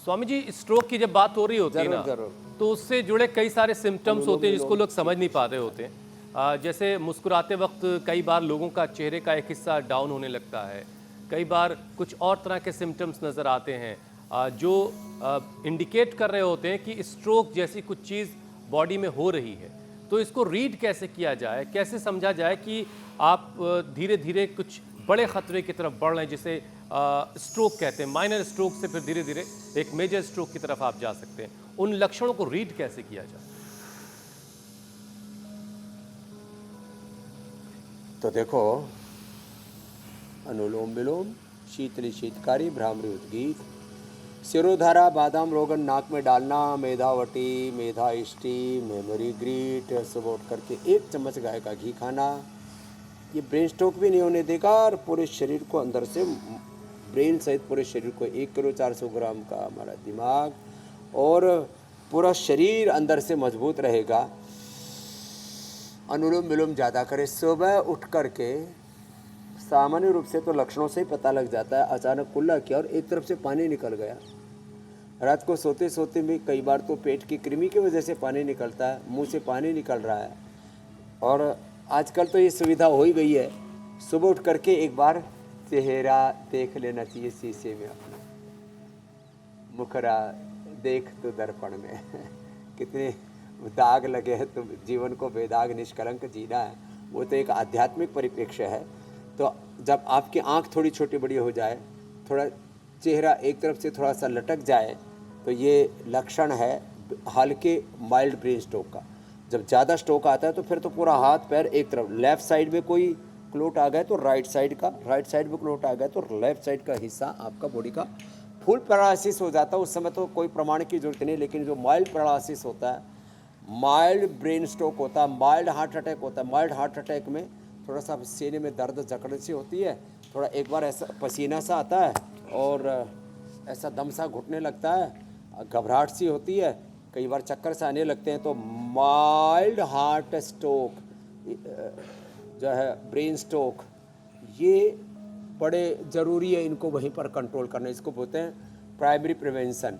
Swami ji, stroke की जब बात हो रही होती है ना, जरूर। तो उससे जुड़े कई सारे सिम्टम्स होते हैं जिसको लोग समझ नहीं पाते होते हैं। जैसे मुस्कुराते वक्त कई बार लोगों का चेहरे का एक हिस्सा डाउन होने लगता है, कई बार कुछ और तरह के सिम्टम्स नज़र आते हैं जो इंडिकेट कर रहे होते हैं कि स्ट्रोक जैसी कुछ चीज़ बॉडी में हो रही है। तो इसको रीड कैसे किया जाए, कैसे समझा जाए कि आप धीरे धीरे कुछ बड़े खतरे की तरफ बढ़ रहे हैं, जिसे स्ट्रोक कहते हैं। माइनर स्ट्रोक से फिर धीरे धीरे एक मेजर स्ट्रोक की तरफ आप जा सकते हैं। उन लक्षणों को रीड कैसे किया जाए? तो देखो, अनुलोम विलोम, शीतली शीतकारी, भ्रामरी उद्गीत, सिरोधारा, बादाम रोगन नाक में डालना, मेधावटी, मेधा इष्टि, मेमोरी ग्रीट, सुबह उठ करके 1 चम्मच गाय का घी खाना, ये ब्रेन स्ट्रोक भी नहीं होने देगा और पूरे शरीर को अंदर से, ब्रेन सहित पूरे शरीर को 1 किलो 400 ग्राम का हमारा दिमाग और पूरा शरीर अंदर से मजबूत रहेगा। अनुलोम विलोम ज़्यादा करें। सुबह उठ करके सामान्य रूप से तो लक्षणों से ही पता लग जाता है, अचानक कुल्ला किया और एक तरफ से पानी निकल गया। रात को सोते सोते भी कई बार तो पेट की कृमि की वजह से पानी निकलता है, मुंह से पानी निकल रहा है। और आजकल तो ये सुविधा हो ही गई है, सुबह उठ करके एक बार चेहरा देख लेना चाहिए शीशे में अपना, मुखरा देख तो दर्पण में कितने दाग लगे हैं, तो जीवन को बेदाग निष्कलंक जीना है, वो तो एक आध्यात्मिक परिप्रेक्ष्य है। तो जब आपकी आंख थोड़ी छोटी बड़ी हो जाए, थोड़ा चेहरा एक तरफ से थोड़ा सा लटक जाए, तो ये लक्षण है हल्के माइल्ड ब्रेन स्ट्रोक का। जब ज़्यादा स्ट्रोक आता है तो फिर तो पूरा हाथ पैर एक तरफ, लेफ्ट साइड में कोई क्लोट आ गए तो राइट साइड का, राइट साइड में क्लोट आ गए तो लेफ्ट साइड का हिस्सा आपका बॉडी का फुल पैरालिसिस हो जाता है। उस समय तो कोई प्रमाण की जरूरत नहीं, लेकिन जो माइल्ड पैरालिसिस होता है, माइल्ड ब्रेन स्ट्रोक होता है, माइल्ड हार्ट अटैक होता है। माइल्ड हार्ट अटैक में थोड़ा सा सीने में दर्द जकड़ सी होती है, थोड़ा एक बार ऐसा पसीना सा आता है और ऐसा दम सा घुटने लगता है, घबराहट सी होती है, कई बार चक्कर से आने लगते हैं। तो माइल्ड हार्ट स्ट्रोक जो है, ब्रेन स्ट्रोक, ये बड़े ज़रूरी है इनको वहीं पर कंट्रोल करना। इसको बोलते हैं प्राइमरी प्रिवेंशन,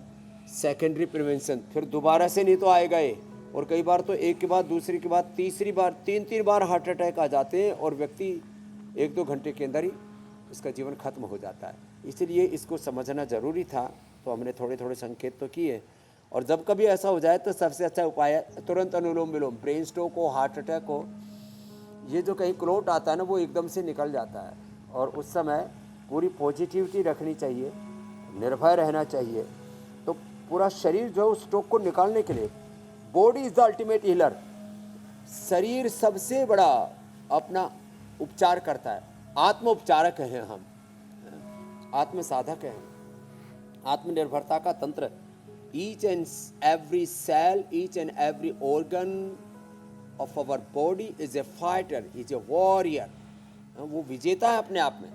सेकेंडरी प्रिवेंशन। फिर दोबारा से नहीं तो आएगा ये, और कई बार तो एक के बाद दूसरी के बाद तीसरी बार, 3 बार हार्ट अटैक आ जाते हैं और व्यक्ति 1-2 घंटे के अंदर ही उसका जीवन खत्म हो जाता है। इसलिए इसको समझना ज़रूरी था, तो हमने थोड़े थोड़े संकेत तो किए। और जब कभी ऐसा हो जाए तो सबसे अच्छा उपाय है तुरंत अनुलोम विलोम। ब्रेन स्ट्रोक हो, हार्ट अटैक हो, ये जो कहीं क्लोट आता है ना, वो एकदम से निकल जाता है और उस समय पूरी पॉजिटिविटी रखनी चाहिए, निर्भय रहना चाहिए। तो पूरा शरीर जो उस स्ट्रोक को निकालने के लिए, body is the ultimate healer, शरीर सबसे बड़ा अपना उपचार करता है। आत्म उपचारक हैं हम, आत्म साधक हैं, आत्मनिर्भरता का तंत्र। Each and every cell, each and every organ of our body is a fighter, is a warrior. वो विजेता है अपने आप में।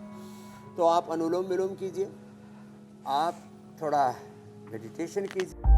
तो आप अनुलोम विलोम कीजिए, आप थोड़ा मेडिटेशन कीजिए।